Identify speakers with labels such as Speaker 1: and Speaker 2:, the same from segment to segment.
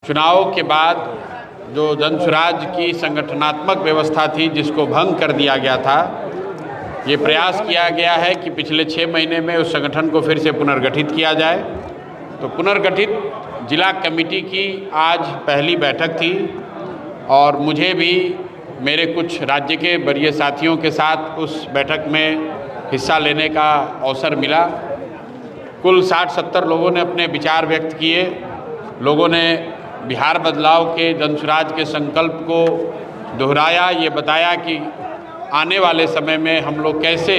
Speaker 1: चुनाव के बाद जो जनसुराज की संगठनात्मक व्यवस्था थी जिसको भंग कर दिया गया था, ये प्रयास किया गया है कि पिछले 6 महीने में उस संगठन को फिर से पुनर्गठित किया जाए। तो पुनर्गठित जिला कमेटी की आज पहली बैठक थी और मुझे भी मेरे कुछ राज्य के वरीय साथियों के साथ उस बैठक में हिस्सा लेने का अवसर मिला। कुल 60-70 लोगों ने अपने विचार व्यक्त किए। लोगों ने बिहार बदलाव के जनसुराज के संकल्प को दोहराया, ये बताया कि आने वाले समय में हम लोग कैसे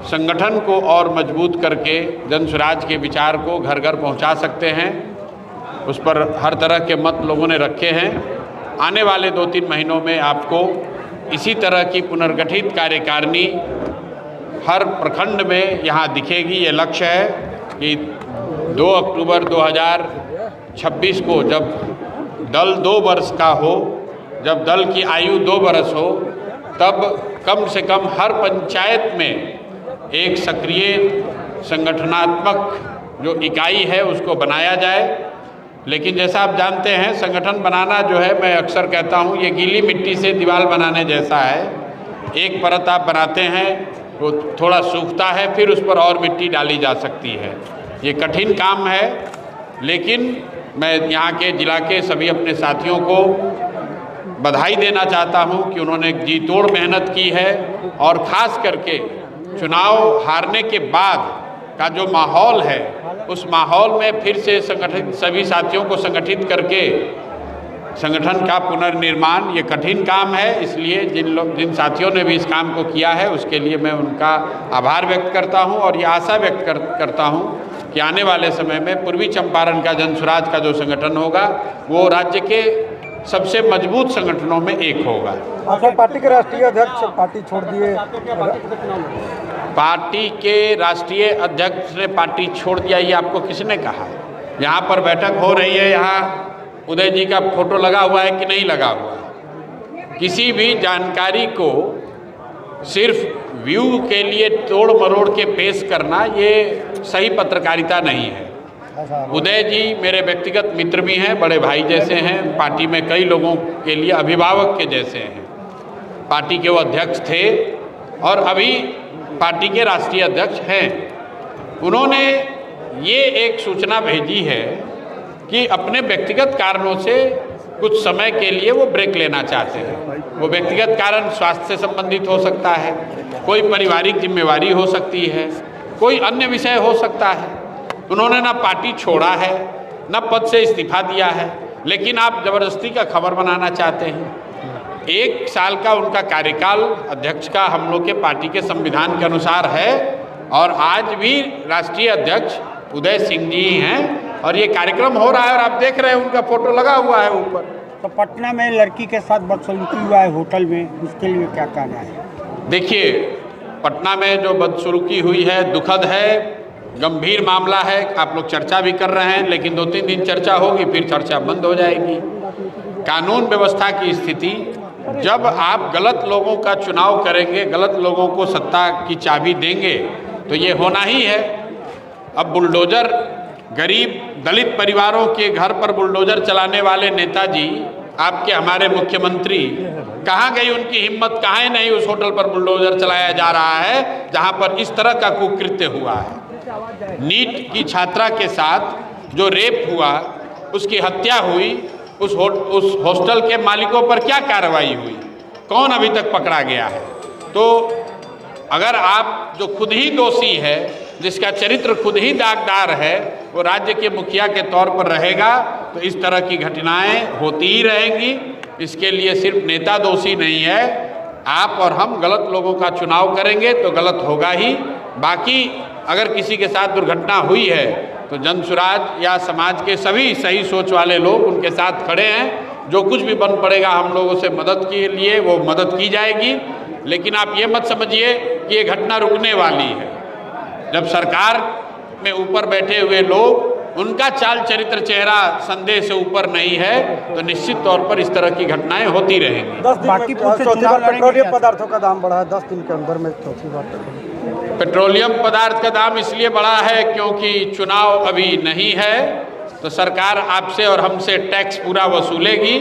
Speaker 1: संगठन को और मजबूत करके जनसुराज के विचार को घर घर पहुंचा सकते हैं। उस पर हर तरह के मत लोगों ने रखे हैं। आने वाले 2-3 महीनों में आपको इसी तरह की पुनर्गठित कार्यकारिणी हर प्रखंड में यहाँ दिखेगी। ये लक्ष्य है कि 2 अक्टूबर 2026 को जब दल 2 वर्ष का हो, जब दल की आयु 2 वर्ष हो, तब कम से कम हर पंचायत में एक सक्रिय संगठनात्मक जो इकाई है उसको बनाया जाए। लेकिन जैसा आप जानते हैं, संगठन बनाना जो है, मैं अक्सर कहता हूँ, ये गीली मिट्टी से दीवार बनाने जैसा है। एक परत आप बनाते हैं, वो थोड़ा सूखता है, फिर उस पर और मिट्टी डाली जा सकती है। ये कठिन काम है, लेकिन मैं यहाँ के जिला के सभी अपने साथियों को बधाई देना चाहता हूँ कि उन्होंने जी तोड़ मेहनत की है और ख़ास करके चुनाव हारने के बाद का जो माहौल है, उस माहौल में फिर से संगठित सभी साथियों को संगठित करके संगठन का पुनर्निर्माण, ये कठिन काम है। इसलिए जिन साथियों ने भी इस काम को किया है उसके लिए मैं उनका आभार व्यक्त करता हूं और ये आशा व्यक्त करता हूं कि आने वाले समय में पूर्वी चंपारण का जनसुराज का जो संगठन होगा वो राज्य के सबसे मजबूत संगठनों में एक होगा।
Speaker 2: आपने पार्टी के राष्ट्रीय अध्यक्ष पार्टी छोड़ दिए।
Speaker 1: पार्टी के राष्ट्रीय अध्यक्ष ने पार्टी छोड़ दिया, ये आपको किसने कहा? यहाँ पर बैठक हो रही है, यहाँ उदय जी का फोटो लगा हुआ है कि नहीं लगा हुआ? किसी भी जानकारी को सिर्फ व्यू के लिए तोड़ मरोड़ के पेश करना, ये सही पत्रकारिता नहीं है। उदय जी मेरे व्यक्तिगत मित्र भी हैं, बड़े भाई जैसे हैं, पार्टी में कई लोगों के लिए अभिभावक के जैसे हैं। पार्टी के वो अध्यक्ष थे और अभी पार्टी के राष्ट्रीय अध्यक्ष हैं। उन्होंने ये एक सूचना भेजी है कि अपने व्यक्तिगत कारणों से कुछ समय के लिए वो ब्रेक लेना चाहते हैं। वो व्यक्तिगत कारण स्वास्थ्य से संबंधित हो सकता है, कोई पारिवारिक जिम्मेवारी हो सकती है, कोई अन्य विषय हो सकता है। उन्होंने ना पार्टी छोड़ा है, ना पद से इस्तीफा दिया है, लेकिन आप जबरदस्ती का खबर बनाना चाहते हैं। 1 साल का उनका कार्यकाल अध्यक्ष का हम लोग के पार्टी के संविधान के अनुसार है और आज भी राष्ट्रीय अध्यक्ष उदय सिंह जी हैं और ये कार्यक्रम हो रहा है और आप देख रहे हैं उनका फोटो लगा हुआ है ऊपर।
Speaker 2: तो पटना में लड़की के साथ बदसलूकी हुआ है होटल में, उसके लिए क्या कहना है?
Speaker 1: देखिए, पटना में जो बदसलूकी हुई है दुखद है, गंभीर मामला है। आप लोग चर्चा भी कर रहे हैं, लेकिन 2-3 दिन चर्चा होगी, फिर चर्चा बंद हो जाएगी। कानून व्यवस्था की स्थिति, जब आप गलत लोगों का चुनाव करेंगे, गलत लोगों को सत्ता की चाबी देंगे, तो ये होना ही है। अब बुलडोजर, गरीब दलित परिवारों के घर पर बुलडोजर चलाने वाले नेताजी, आपके हमारे मुख्यमंत्री, कहाँ गई उनकी हिम्मत? कहाँ नहीं उस होटल पर बुलडोजर चलाया जा रहा है जहाँ पर इस तरह का कुकृत्य हुआ है। नीट की छात्रा के साथ जो रेप हुआ, उसकी हत्या हुई, उस हॉस्टल के मालिकों पर क्या कार्रवाई हुई? कौन अभी तक पकड़ा गया है? तो अगर आप जो खुद ही दोषी है, जिसका चरित्र खुद ही दागदार है, वो राज्य के मुखिया के तौर पर रहेगा, तो इस तरह की घटनाएं होती ही रहेंगी। इसके लिए सिर्फ नेता दोषी नहीं है, आप और हम गलत लोगों का चुनाव करेंगे तो गलत होगा ही। बाकी अगर किसी के साथ दुर्घटना हुई है तो जनसुराज या समाज के सभी सही सोच वाले लोग उनके साथ खड़े हैं। जो कुछ भी बन पड़ेगा हम लोगों से मदद के लिए, वो मदद की जाएगी। लेकिन आप ये मत समझिए कि ये घटना रुकने वाली है। जब सरकार में ऊपर बैठे हुए लोग, उनका चाल चरित्र चेहरा संदेह से ऊपर नहीं है, तो निश्चित तौर पर इस तरह की घटनाएं होती रहेंगी।
Speaker 2: 10 दिन में चौथी बार पेट्रोलियम पदार्थों का दाम बढ़ा है। 10 दिन के अंदर में चौथी बार
Speaker 1: पेट्रोलियम पदार्थ का दाम इसलिए बढ़ा है क्योंकि चुनाव अभी नहीं है तो सरकार आपसे और हमसे टैक्स पूरा वसूलेगी।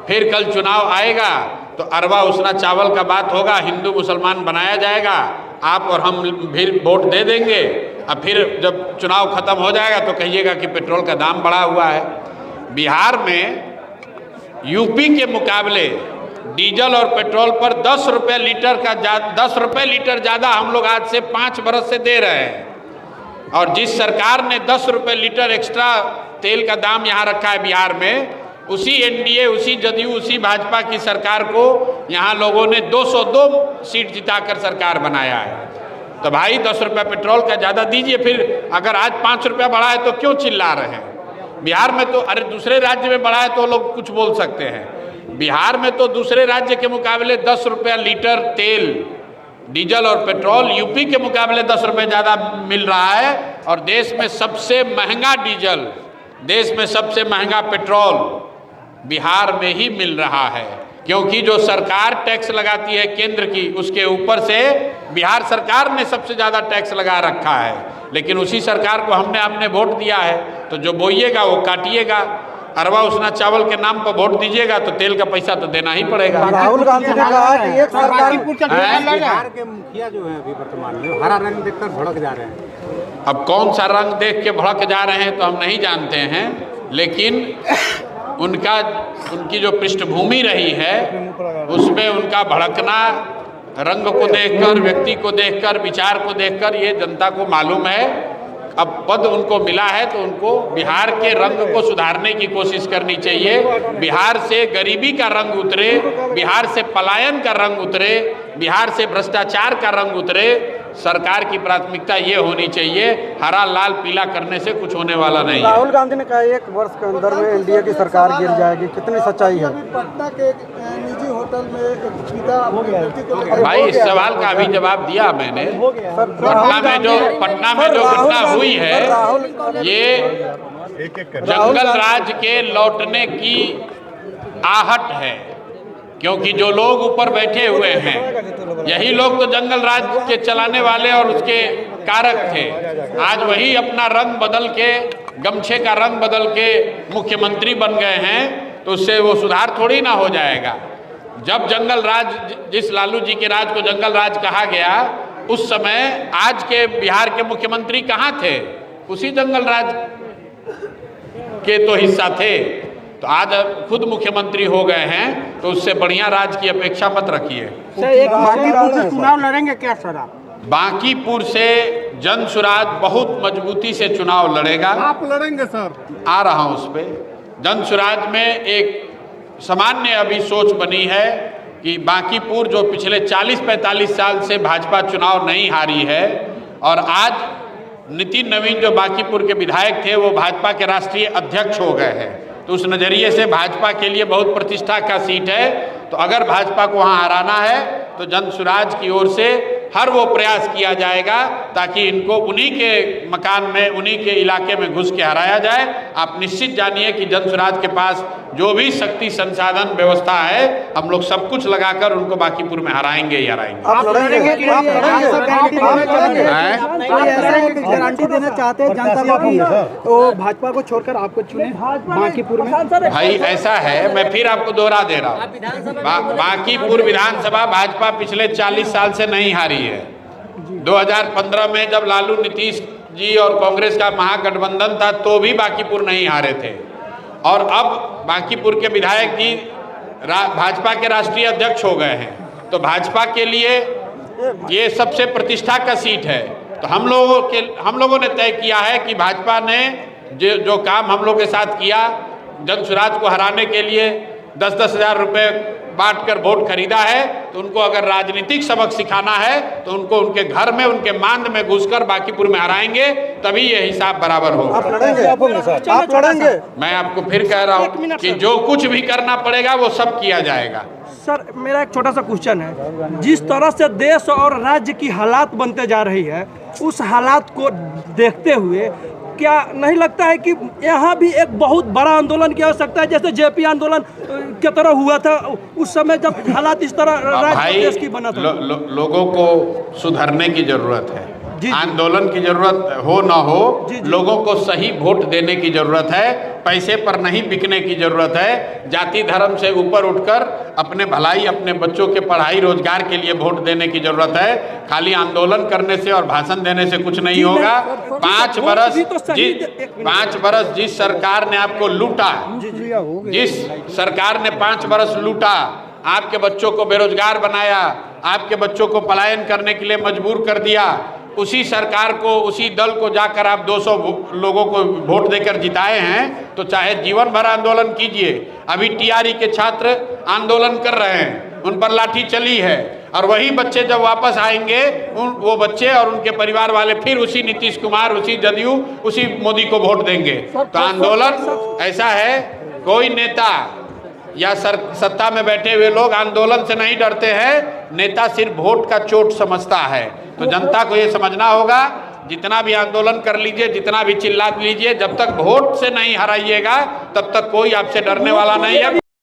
Speaker 1: फिर कल चुनाव आएगा तो अरवा उसना चावल का बात होगा, हिंदू मुसलमान बनाया जाएगा, आप और हम फिर वोट दे देंगे। अब फिर जब चुनाव खत्म हो जाएगा तो कहिएगा कि पेट्रोल का दाम बढ़ा हुआ है। बिहार में यूपी के मुकाबले डीजल और पेट्रोल पर 10 रुपये लीटर का 10 रुपये लीटर ज़्यादा हम लोग आज से 5 बरस से दे रहे हैं। और जिस सरकार ने 10 रुपये लीटर एक्स्ट्रा तेल का दाम यहाँ रखा है बिहार में, उसी एनडीए, उसी जदयू, उसी भाजपा की सरकार को यहाँ लोगों ने 202 सीट जिताकर सरकार बनाया है। तो भाई 10 रुपये पेट्रोल का ज़्यादा दीजिए। फिर अगर आज 5 रुपया बढ़ा है तो क्यों चिल्ला रहे हैं? बिहार में तो, अरे दूसरे राज्य में बढ़ा है तो लोग कुछ बोल सकते हैं। बिहार में तो दूसरे राज्य के मुकाबले 10 रुपया लीटर तेल, डीजल और पेट्रोल यूपी के मुकाबले 10 रुपये ज़्यादा मिल रहा है। और देश में सबसे महंगा डीजल, देश में सबसे महंगा पेट्रोल बिहार में ही मिल रहा है। क्योंकि जो सरकार टैक्स लगाती है केंद्र की, उसके ऊपर से बिहार सरकार ने सबसे ज़्यादा टैक्स लगा रखा है। लेकिन उसी सरकार को हमने आपने वोट दिया है, तो जो बोइएगा वो काटिएगा। अरवा उसना चावल के नाम पर वोट दीजिएगा तो तेल का पैसा तो देना ही पड़ेगा।
Speaker 3: राहुल गांधी ने कहा कि एक सरकार
Speaker 2: बिहार
Speaker 3: के मुखिया जो है अभी वर्तमान में हरा रंग देखकर भड़क जा रहे हैं।
Speaker 1: अब कौन सा रंग देख के भड़क जा रहे हैं तो हम नहीं जानते हैं, लेकिन उनकी जो पृष्ठभूमि रही है उसमें उनका भड़कना रंग को देखकर, व्यक्ति को देखकर, विचार को देखकर ये जनता को मालूम है। अब पद उनको मिला है तो उनको बिहार के रंग को सुधारने की कोशिश करनी चाहिए। बिहार से गरीबी का रंग उतरे, बिहार से पलायन का रंग उतरे, बिहार से भ्रष्टाचार का रंग उतरे। सरकार की प्राथमिकता ये होनी चाहिए, हरा लाल पीला करने से कुछ होने वाला नहीं है।
Speaker 3: राहुल गांधी ने कहा 1 वर्ष के अंदर में एनडीए की सरकार गिर जाएगी, कितनी सच्चाई है?
Speaker 4: पटना के निजी होटल में एक पिता
Speaker 1: भाई इस सवाल का अभी जवाब दिया मैंने। पटना में जो घटना हुई है ये जंगल राज के लौटने की आहट है। क्योंकि जो लोग ऊपर बैठे हुए हैं यही लोग तो जंगल राज के चलाने वाले और उसके कारक थे। आज वही अपना रंग बदल के, गमछे का रंग बदल के मुख्यमंत्री बन गए हैं, तो उससे वो सुधार थोड़ी ना हो जाएगा। जब जंगल राज, जिस लालू जी के राज को जंगल राज कहा गया, उस समय आज के बिहार के मुख्यमंत्री कहाँ थे? उसी जंगल राज के तो हिस्सा थे। तो आज खुद मुख्यमंत्री हो गए हैं तो उससे बढ़िया राज की अपेक्षा मत रखिए।
Speaker 2: सर, एक बांकीपुर से चुनाव लड़ेंगे क्या सर आप?
Speaker 1: बांकीपुर से जन सुराज बहुत मजबूती से चुनाव लड़ेगा।
Speaker 4: आप लड़ेंगे सर?
Speaker 1: आ रहा हूं उस पर। जन सुराज में एक सामान्य अभी सोच बनी है कि बांकीपुर जो पिछले 40-45 साल से भाजपा चुनाव नहीं हारी है, और आज नितिन नवीन जो बांकीपुर के विधायक थे वो भाजपा के राष्ट्रीय अध्यक्ष हो गए हैं, तो उस नज़रिए से भाजपा के लिए बहुत प्रतिष्ठा का सीट है। तो अगर भाजपा को वहाँ हराना है तो जन सुराज की ओर से हर वो प्रयास किया जाएगा ताकि इनको उन्हीं के मकान में, उन्हीं के इलाके में घुस के हराया जाए। आप निश्चित जानिए कि जन सुराज के पास जो भी शक्ति, संसाधन, व्यवस्था है, हम लोग सब कुछ लगाकर उनको बांकीपुर में हराएंगे ही हराएंगे।
Speaker 3: गारंटी देना चाहते हैं जनता को तो भाजपा को छोड़कर आपको चुने बांकीपुर में?
Speaker 1: भाई ऐसा है, मैं फिर आपको दोहरा दे रहा हूँ, बांकीपुर विधानसभा भाजपा पिछले 40 साल से नहीं हारी है। 2015 में जब लालू, नीतीश जी और कांग्रेस का महागठबंधन था तो भी बांकीपुर नहीं हारे थे। और अब बांकीपुर के विधायक जी भाजपा के राष्ट्रीय अध्यक्ष हो गए हैं, तो भाजपा के लिए ये सबसे प्रतिष्ठा का सीट है। तो हम लोगों ने तय किया है कि भाजपा ने जो काम हम लोग के साथ किया, जन सुराज को हराने के लिए 10-10 हज़ार रुपये बांटकर वोट खरीदा है, तो उनको अगर राजनीतिक सबक सिखाना है तो उनको उनके घर में, उनके मांद में घुसकर बांकीपुर में हराएंगे, तभी ये हिसाब बराबर होगा।
Speaker 3: आप लड़ेंगे?
Speaker 1: मैं आपको फिर कह रहा हूँ कि जो कुछ भी करना पड़ेगा वो सब किया जाएगा।
Speaker 5: सर, मेरा एक छोटा सा क्वेश्चन है, जिस तरह से देश और राज्य की हालात बनते जा रही है, उस हालात को देखते हुए क्या नहीं लगता है कि यहाँ भी एक बहुत बड़ा आंदोलन की आवश्यकता है, जैसे जेपी आंदोलन के तरह हुआ था उस समय जब हालात इस तरह राज्य देश की बना था?
Speaker 1: लोगों को सुधरने की जरूरत है।
Speaker 5: जी।
Speaker 1: आंदोलन की जरूरत हो ना हो,
Speaker 5: जी।
Speaker 1: लोगों को सही वोट देने की जरूरत है, पैसे पर नहीं बिकने की जरूरत है। जाति धर्म से ऊपर उठकर अपने भलाई, अपने बच्चों के पढ़ाई रोजगार के लिए वोट देने की जरूरत है। खाली आंदोलन करने से और भाषण देने से कुछ नहीं होगा। 5 बरस जिस सरकार ने आपको लूटा, जिस सरकार ने 5 बरस लूटा, आपके बच्चों को बेरोजगार बनाया, आपके बच्चों को पलायन करने के लिए मजबूर कर दिया, उसी सरकार को, उसी दल को जाकर आप 200 लोगों को वोट देकर जिताए हैं। तो चाहे जीवन भर आंदोलन कीजिए। अभी टीआरई के छात्र आंदोलन कर रहे हैं, उन पर लाठी चली है, और वही बच्चे जब वापस आएंगे, वो बच्चे और उनके परिवार वाले फिर उसी नीतीश कुमार, उसी जदयू, उसी मोदी को वोट देंगे। तो आंदोलन ऐसा है, कोई नेता या सत्ता में बैठे हुए लोग आंदोलन से नहीं डरते हैं, नेता सिर्फ वोट का चोट समझता है। तो जनता को ये समझना होगा, जितना भी आंदोलन कर लीजिए, जितना भी चिल्ला लीजिए, जब तक वोट से नहीं हराइएगा तब तक कोई आपसे डरने वाला नहीं है।